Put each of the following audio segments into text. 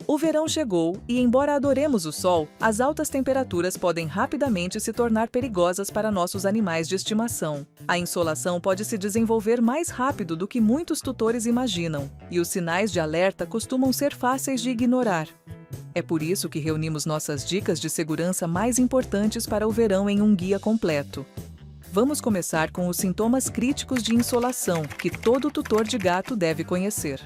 O verão chegou e, embora adoremos o sol, as altas temperaturas podem rapidamente se tornar perigosas para nossos animais de estimação. A insolação pode se desenvolver mais rápido do que muitos tutores imaginam, e os sinais de alerta costumam ser fáceis de ignorar. É por isso que reunimos nossas dicas de segurança mais importantes para o verão em um guia completo. Vamos começar com os sintomas críticos de insolação, que todo tutor de gato deve conhecer.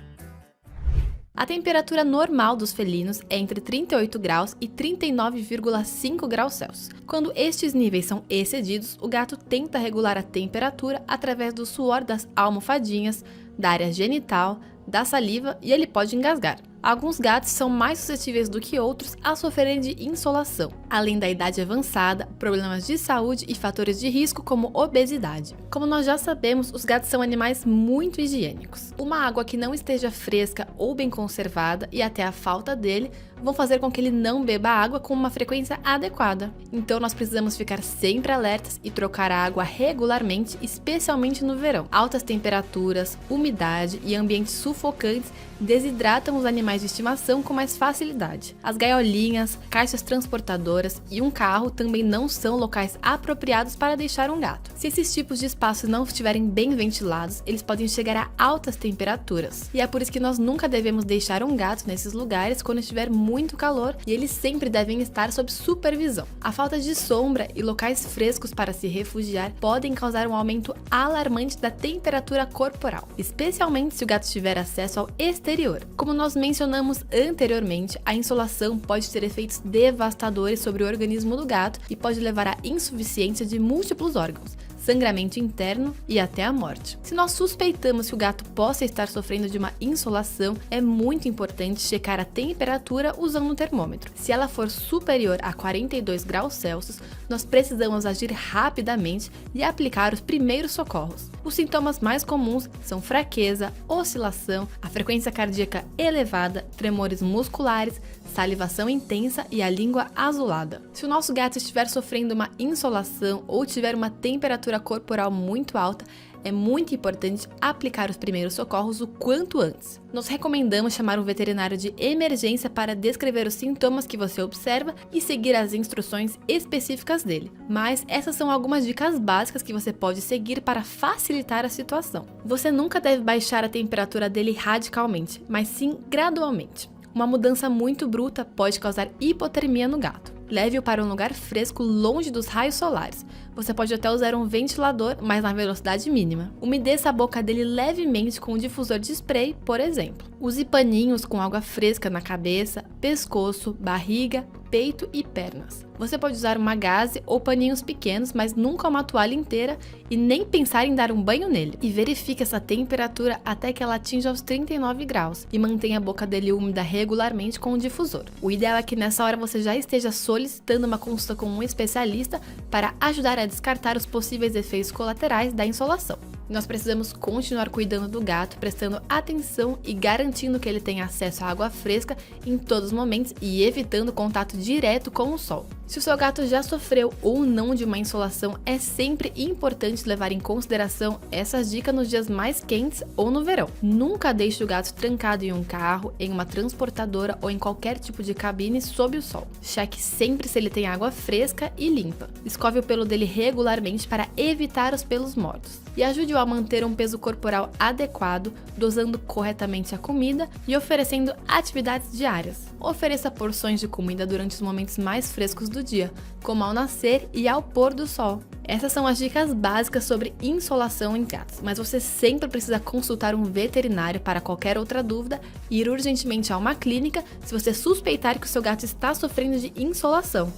A temperatura normal dos felinos é entre 38 graus e 39,5 graus Celsius. Quando estes níveis são excedidos, o gato tenta regular a temperatura através do suor das almofadinhas, da área genital, da saliva e ele pode engasgar. Alguns gatos são mais suscetíveis do que outros a sofrerem de insolação, além da idade avançada, problemas de saúde e fatores de risco como obesidade. Como nós já sabemos, os gatos são animais muito higiênicos. Uma água que não esteja fresca ou bem conservada e até a falta dele vão fazer com que ele não beba água com uma frequência adequada. Então nós precisamos ficar sempre alertas e trocar a água regularmente, especialmente no verão. Altas temperaturas, umidade e ambientes sufocantes desidratam os animais de estimação com mais facilidade. As gaiolinhas, caixas transportadoras e um carro também não são locais apropriados para deixar um gato. Se esses tipos de espaços não estiverem bem ventilados, eles podem chegar a altas temperaturas. E é por isso que nós nunca devemos deixar um gato nesses lugares quando estiver muito calor e eles sempre devem estar sob supervisão. A falta de sombra e locais frescos para se refugiar podem causar um aumento alarmante da temperatura corporal, especialmente se o gato tiver acesso ao exterior. Como nós mencionamos anteriormente, a insolação pode ter efeitos devastadores sobre o organismo do gato e pode levar à insuficiência de múltiplos órgãos, sangramento interno e até a morte. Se nós suspeitamos que o gato possa estar sofrendo de uma insolação, é muito importante checar a temperatura usando um termômetro. Se ela for superior a 42 graus Celsius, nós precisamos agir rapidamente e aplicar os primeiros socorros. Os sintomas mais comuns são fraqueza, oscilação, a frequência cardíaca elevada, tremores musculares, salivação intensa e a língua azulada. Se o nosso gato estiver sofrendo uma insolação ou tiver uma temperatura corporal muito alta, é muito importante aplicar os primeiros socorros o quanto antes. Nós recomendamos chamar um veterinário de emergência para descrever os sintomas que você observa e seguir as instruções específicas dele. Mas essas são algumas dicas básicas que você pode seguir para facilitar a situação. Você nunca deve baixar a temperatura dele radicalmente, mas sim gradualmente. Uma mudança muito bruta pode causar hipotermia no gato. Leve-o para um lugar fresco longe dos raios solares. Você pode até usar um ventilador, mas na velocidade mínima. Umedeça a boca dele levemente com um difusor de spray, por exemplo. Use paninhos com água fresca na cabeça, pescoço, barriga, peito e pernas. Você pode usar uma gaze ou paninhos pequenos, mas nunca uma toalha inteira e nem pensar em dar um banho nele. E verifique essa temperatura até que ela atinja os 39 graus e mantenha a boca dele úmida regularmente com o difusor. O ideal é que nessa hora você já esteja solicitando uma consulta com um especialista para ajudar a descartar os possíveis efeitos colaterais da insolação. Nós precisamos continuar cuidando do gato, prestando atenção e garantindo que ele tenha acesso à água fresca em todos os momentos e evitando contato direto com o sol. Se o seu gato já sofreu ou não de uma insolação, é sempre importante levar em consideração essas dicas nos dias mais quentes ou no verão. Nunca deixe o gato trancado em um carro, em uma transportadora ou em qualquer tipo de cabine sob o sol. Cheque sempre se ele tem água fresca e limpa. Escove o pelo dele regularmente para evitar os pelos mortos. E ajude-o a manter um peso corporal adequado, dosando corretamente a comida e oferecendo atividades diárias. Ofereça porções de comida durante os momentos mais frescos do dia, como ao nascer e ao pôr do sol. Essas são as dicas básicas sobre insolação em gatos, mas você sempre precisa consultar um veterinário para qualquer outra dúvida e ir urgentemente a uma clínica se você suspeitar que o seu gato está sofrendo de insolação.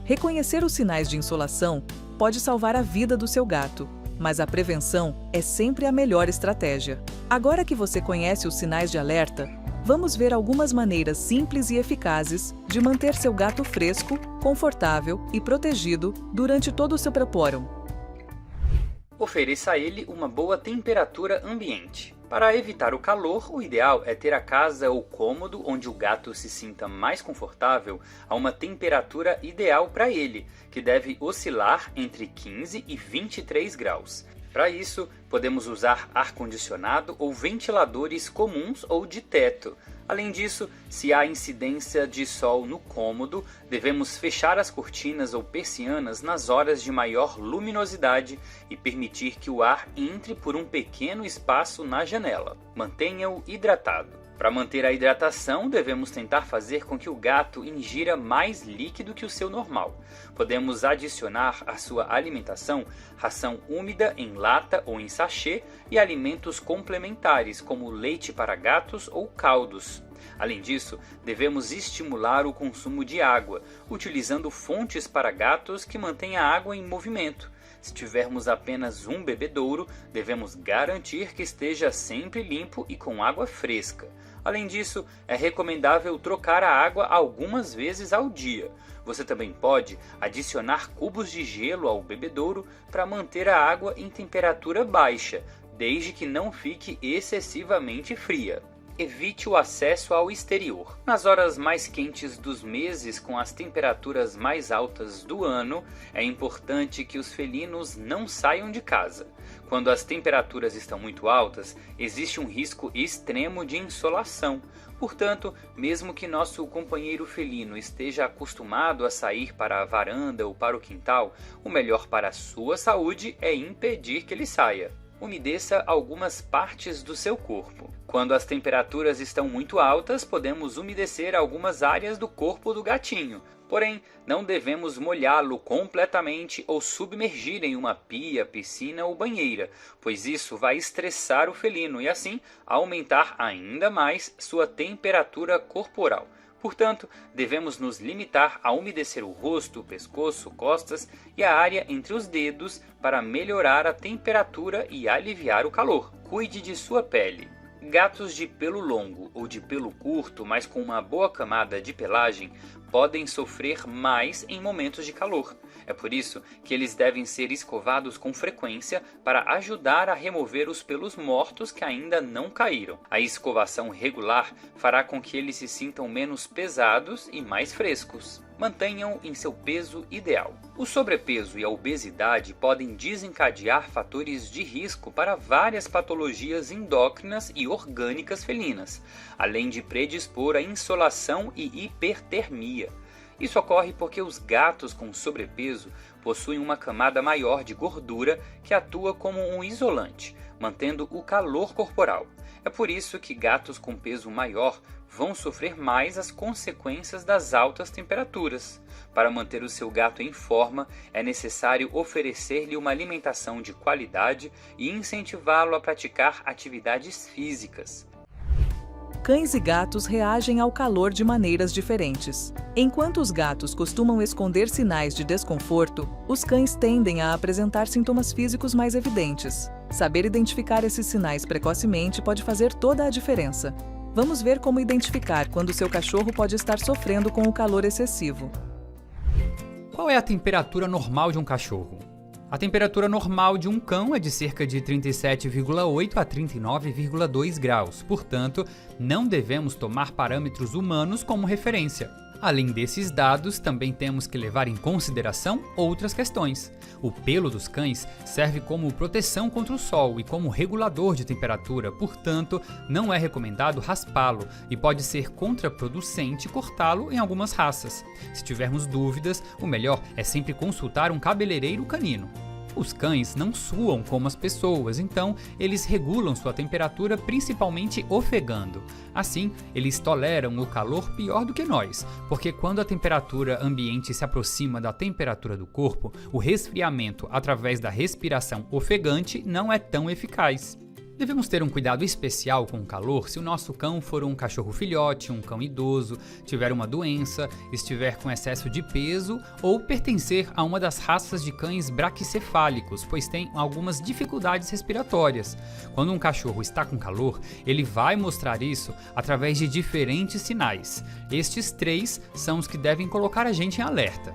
Reconhecer os sinais de insolação pode salvar a vida do seu gato, mas a prevenção é sempre a melhor estratégia. Agora que você conhece os sinais de alerta, vamos ver algumas maneiras simples e eficazes de manter seu gato fresco, confortável e protegido durante todo o seu prepórum. Ofereça a ele uma boa temperatura ambiente. Para evitar o calor, o ideal é ter a casa ou cômodo onde o gato se sinta mais confortável a uma temperatura ideal para ele, que deve oscilar entre 15 e 23 graus. Para isso, podemos usar ar-condicionado ou ventiladores comuns ou de teto. Além disso, se há incidência de sol no cômodo, devemos fechar as cortinas ou persianas nas horas de maior luminosidade e permitir que o ar entre por um pequeno espaço na janela. Mantenha-o hidratado. Para manter a hidratação, devemos tentar fazer com que o gato ingira mais líquido que o seu normal. Podemos adicionar à sua alimentação ração úmida em lata ou em sachê e alimentos complementares, como leite para gatos ou caldos. Além disso, devemos estimular o consumo de água, utilizando fontes para gatos que mantêm a água em movimento. Se tivermos apenas um bebedouro, devemos garantir que esteja sempre limpo e com água fresca. Além disso, é recomendável trocar a água algumas vezes ao dia. Você também pode adicionar cubos de gelo ao bebedouro para manter a água em temperatura baixa, desde que não fique excessivamente fria. Evite o acesso ao exterior. Nas horas mais quentes dos meses, com as temperaturas mais altas do ano, é importante que os felinos não saiam de casa. Quando as temperaturas estão muito altas, existe um risco extremo de insolação. Portanto, mesmo que nosso companheiro felino esteja acostumado a sair para a varanda ou para o quintal, o melhor para a sua saúde é impedir que ele saia. Umedeça algumas partes do seu corpo. Quando as temperaturas estão muito altas, podemos umedecer algumas áreas do corpo do gatinho. Porém, não devemos molhá-lo completamente ou submergir em uma pia, piscina ou banheira, pois isso vai estressar o felino e assim aumentar ainda mais sua temperatura corporal. Portanto, devemos nos limitar a umedecer o rosto, pescoço, costas e a área entre os dedos para melhorar a temperatura e aliviar o calor. Cuide de sua pele. Gatos de pelo longo ou de pelo curto, mas com uma boa camada de pelagem, podem sofrer mais em momentos de calor. É por isso que eles devem ser escovados com frequência para ajudar a remover os pelos mortos que ainda não caíram. A escovação regular fará com que eles se sintam menos pesados e mais frescos. Mantenham em seu peso ideal. O sobrepeso e a obesidade podem desencadear fatores de risco para várias patologias endócrinas e orgânicas felinas, além de predispor à insolação e hipertermia. Isso ocorre porque os gatos com sobrepeso possuem uma camada maior de gordura que atua como um isolante, mantendo o calor corporal. É por isso que gatos com peso maior vão sofrer mais as consequências das altas temperaturas. Para manter o seu gato em forma, é necessário oferecer-lhe uma alimentação de qualidade e incentivá-lo a praticar atividades físicas. Cães e gatos reagem ao calor de maneiras diferentes. Enquanto os gatos costumam esconder sinais de desconforto, os cães tendem a apresentar sintomas físicos mais evidentes. Saber identificar esses sinais precocemente pode fazer toda a diferença. Vamos ver como identificar quando seu cachorro pode estar sofrendo com o calor excessivo. Qual é a temperatura normal de um cachorro? A temperatura normal de um cão é de cerca de 37,8 a 39,2 graus, portanto, não devemos tomar parâmetros humanos como referência. Além desses dados, também temos que levar em consideração outras questões. O pelo dos cães serve como proteção contra o sol e como regulador de temperatura, portanto, não é recomendado raspá-lo e pode ser contraproducente cortá-lo em algumas raças. Se tivermos dúvidas, o melhor é sempre consultar um cabeleireiro canino. Os cães não suam como as pessoas, então eles regulam sua temperatura principalmente ofegando. Assim, eles toleram o calor pior do que nós, porque quando a temperatura ambiente se aproxima da temperatura do corpo, o resfriamento através da respiração ofegante não é tão eficaz. Devemos ter um cuidado especial com o calor se o nosso cão for um cachorro filhote, um cão idoso, tiver uma doença, estiver com excesso de peso ou pertencer a uma das raças de cães braquicefálicos, pois tem algumas dificuldades respiratórias. Quando um cachorro está com calor, ele vai mostrar isso através de diferentes sinais. Estes 3 são os que devem colocar a gente em alerta.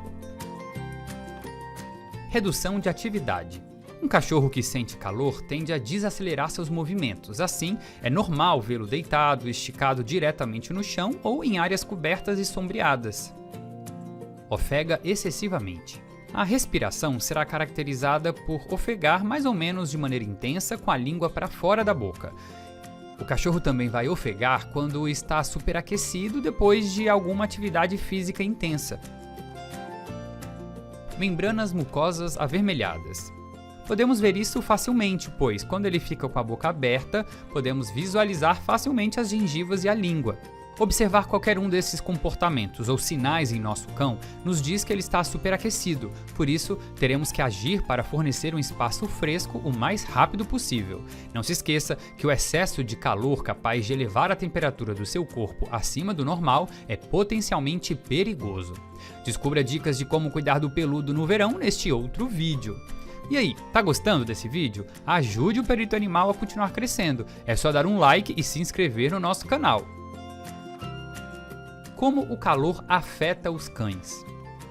Redução de atividade. Um cachorro que sente calor tende a desacelerar seus movimentos, assim é normal vê-lo deitado, esticado diretamente no chão ou em áreas cobertas e sombreadas. Ofega excessivamente. A respiração será caracterizada por ofegar mais ou menos de maneira intensa com a língua para fora da boca. O cachorro também vai ofegar quando está superaquecido depois de alguma atividade física intensa. Membranas mucosas avermelhadas. Podemos ver isso facilmente, pois quando ele fica com a boca aberta, podemos visualizar facilmente as gengivas e a língua. Observar qualquer um desses comportamentos ou sinais em nosso cão nos diz que ele está superaquecido, por isso teremos que agir para fornecer um espaço fresco o mais rápido possível. Não se esqueça que o excesso de calor capaz de elevar a temperatura do seu corpo acima do normal é potencialmente perigoso. Descubra dicas de como cuidar do peludo no verão neste outro vídeo. E aí, tá gostando desse vídeo? Ajude o Perito Animal a continuar crescendo. É só dar um like e se inscrever no nosso canal. Como o calor afeta os cães?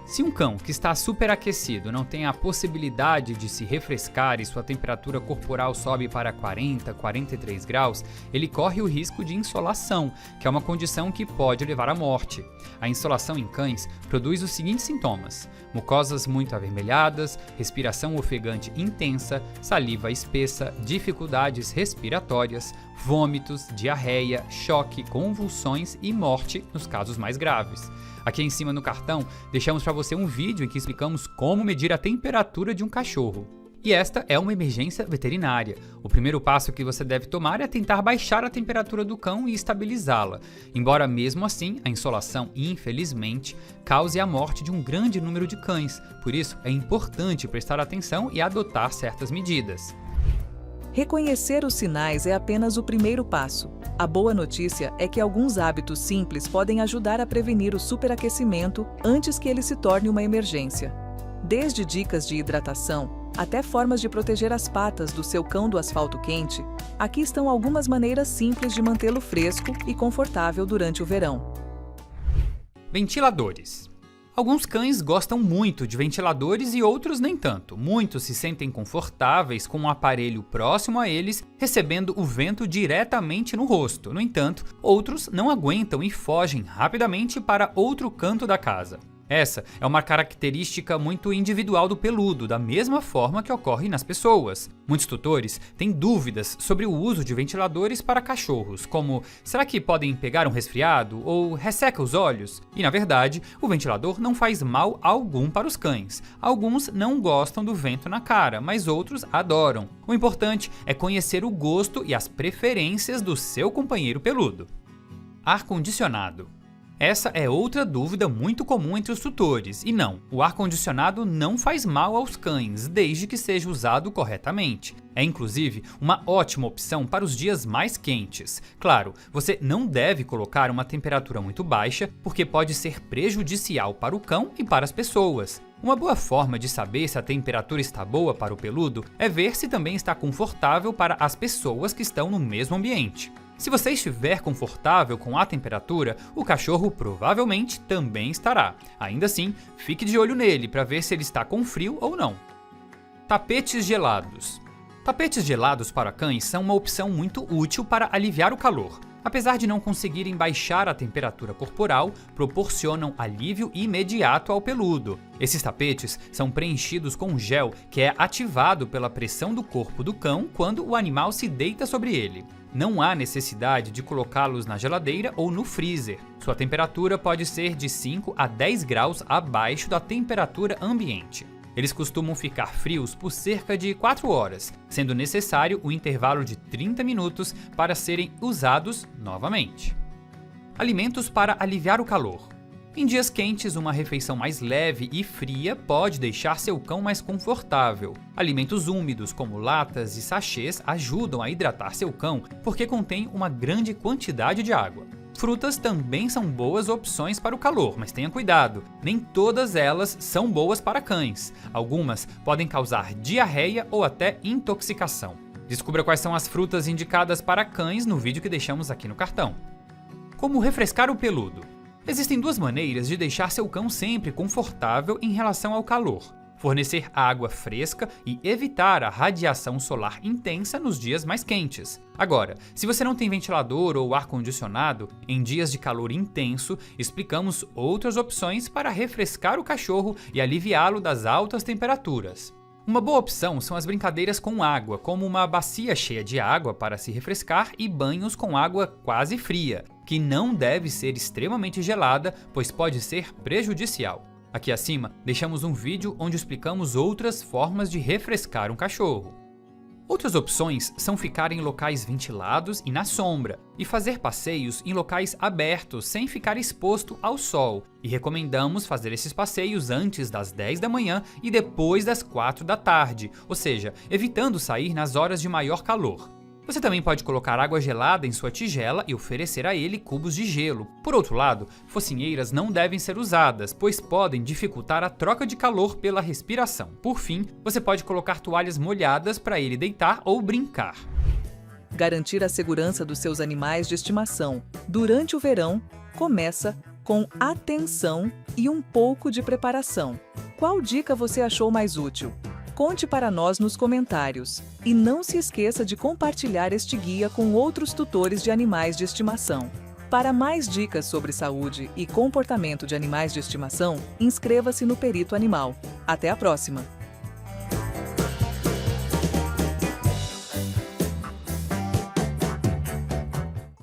Se um cão que está superaquecido não tem a possibilidade de se refrescar e sua temperatura corporal sobe para 40, 43 graus, ele corre o risco de insolação, que é uma condição que pode levar à morte. A insolação em cães produz os seguintes sintomas: mucosas muito avermelhadas, respiração ofegante intensa, saliva espessa, dificuldades respiratórias, vômitos, diarreia, choque, convulsões e morte nos casos mais graves. Aqui em cima no cartão, deixamos para você um vídeo em que explicamos como medir a temperatura de um cachorro. E esta é uma emergência veterinária. O primeiro passo que você deve tomar é tentar baixar a temperatura do cão e estabilizá-la, embora mesmo assim a insolação, infelizmente, cause a morte de um grande número de cães. Por isso, é importante prestar atenção e adotar certas medidas. Reconhecer os sinais é apenas o primeiro passo. A boa notícia é que alguns hábitos simples podem ajudar a prevenir o superaquecimento antes que ele se torne uma emergência. Desde dicas de hidratação até formas de proteger as patas do seu cão do asfalto quente, aqui estão algumas maneiras simples de mantê-lo fresco e confortável durante o verão. Ventiladores. Alguns cães gostam muito de ventiladores e outros nem tanto. Muitos se sentem confortáveis com um aparelho próximo a eles, recebendo o vento diretamente no rosto. No entanto, outros não aguentam e fogem rapidamente para outro canto da casa. Essa é uma característica muito individual do peludo, da mesma forma que ocorre nas pessoas. Muitos tutores têm dúvidas sobre o uso de ventiladores para cachorros, como será que podem pegar um resfriado ou resseca os olhos? E na verdade, o ventilador não faz mal algum para os cães. Alguns não gostam do vento na cara, mas outros adoram. O importante é conhecer o gosto e as preferências do seu companheiro peludo. Ar-condicionado. Essa é outra dúvida muito comum entre os tutores, e não, o ar-condicionado não faz mal aos cães, desde que seja usado corretamente. É inclusive uma ótima opção para os dias mais quentes. Claro, você não deve colocar uma temperatura muito baixa, porque pode ser prejudicial para o cão e para as pessoas. Uma boa forma de saber se a temperatura está boa para o peludo é ver se também está confortável para as pessoas que estão no mesmo ambiente. Se você estiver confortável com a temperatura, o cachorro provavelmente também estará. Ainda assim, fique de olho nele para ver se ele está com frio ou não. Tapetes gelados. Tapetes gelados para cães são uma opção muito útil para aliviar o calor. Apesar de não conseguirem baixar a temperatura corporal, proporcionam alívio imediato ao peludo. Esses tapetes são preenchidos com gel que é ativado pela pressão do corpo do cão quando o animal se deita sobre ele. Não há necessidade de colocá-los na geladeira ou no freezer. Sua temperatura pode ser de 5 a 10 graus abaixo da temperatura ambiente. Eles costumam ficar frios por cerca de 4 horas, sendo necessário um intervalo de 30 minutos para serem usados novamente. Alimentos para aliviar o calor. Em dias quentes, uma refeição mais leve e fria pode deixar seu cão mais confortável. Alimentos úmidos, como latas e sachês, ajudam a hidratar seu cão porque contêm uma grande quantidade de água. Frutas também são boas opções para o calor, mas tenha cuidado, nem todas elas são boas para cães. Algumas podem causar diarreia ou até intoxicação. Descubra quais são as frutas indicadas para cães no vídeo que deixamos aqui no cartão. Como refrescar o peludo? Existem duas maneiras de deixar seu cão sempre confortável em relação ao calor: fornecer água fresca e evitar a radiação solar intensa nos dias mais quentes. Agora, se você não tem ventilador ou ar-condicionado, em dias de calor intenso, explicamos outras opções para refrescar o cachorro e aliviá-lo das altas temperaturas. Uma boa opção são as brincadeiras com água, como uma bacia cheia de água para se refrescar e banhos com água quase fria, que não deve ser extremamente gelada, pois pode ser prejudicial. Aqui acima, deixamos um vídeo onde explicamos outras formas de refrescar um cachorro. Outras opções são ficar em locais ventilados e na sombra, e fazer passeios em locais abertos sem ficar exposto ao sol, e recomendamos fazer esses passeios antes das 10 da manhã e depois das 4 da tarde, ou seja, evitando sair nas horas de maior calor. Você também pode colocar água gelada em sua tigela e oferecer a ele cubos de gelo. Por outro lado, focinheiras não devem ser usadas, pois podem dificultar a troca de calor pela respiração. Por fim, você pode colocar toalhas molhadas para ele deitar ou brincar. Garantir a segurança dos seus animais de estimação durante o verão começa com atenção e um pouco de preparação. Qual dica você achou mais útil? Conte para nós nos comentários. E não se esqueça de compartilhar este guia com outros tutores de animais de estimação. Para mais dicas sobre saúde e comportamento de animais de estimação, inscreva-se no Perito Animal. Até a próxima!